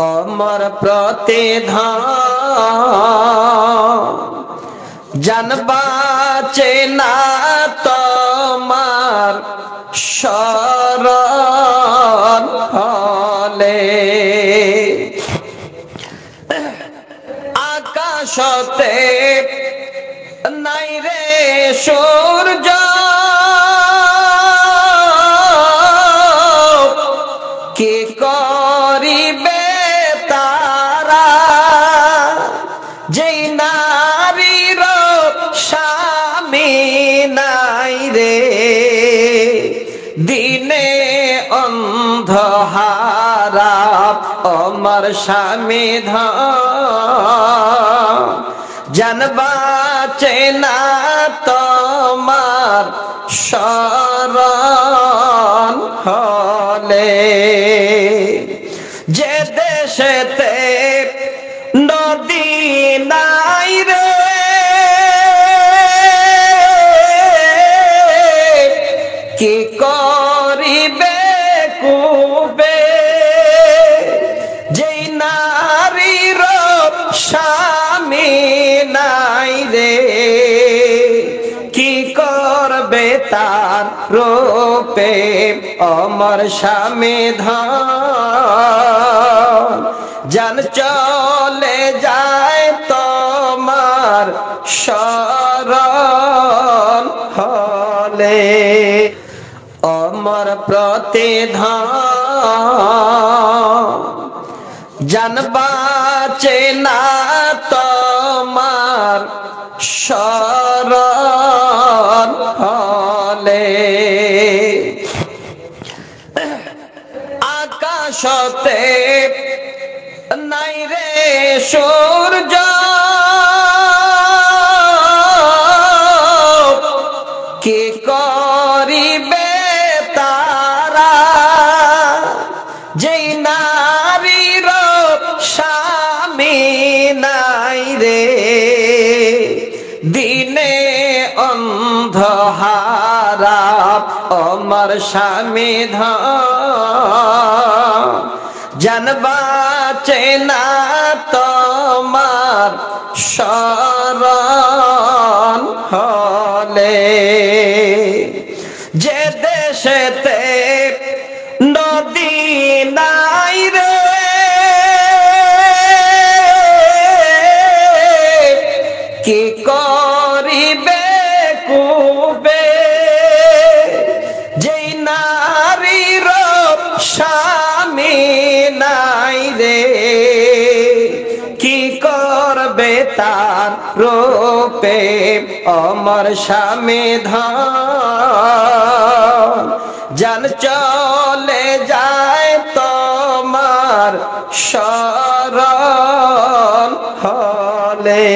অমর প্রতিধান জানবাচে না তোমার শরণ হলে আকাশতে নাই রে সূর্য কি করিবে তারা যেই নারীর স্বামী নাই রে দিনে অন্ধহারা অমর স্বামী জানবাচে না তোমার শরণ হলে যে দেশেতে নদী নাই রে কি করিবে কুবে যেই নারীর স্বামী নাই রে কি করবে তার রূপে অমর স্বামী জান চলে যায় তোমার শরণ হলে অমর প্রতিধান জানবাচে না তোমার শরণ হলে আকাশতে নাই রে সূর্য কি করিবে তারা যেই নারীর স্বামী নাই রে দিনে অন্ধহারা অমর স্বামী জানবাচে না তোমার শরণ হলে যে দেশেতে নদী নাই রে কি করিবে কুবে যেই নারীর স্বামী নাই রে কি করবে তার রূপে অমর স্বামী জান চলে যায় তোমার শরণ হলে।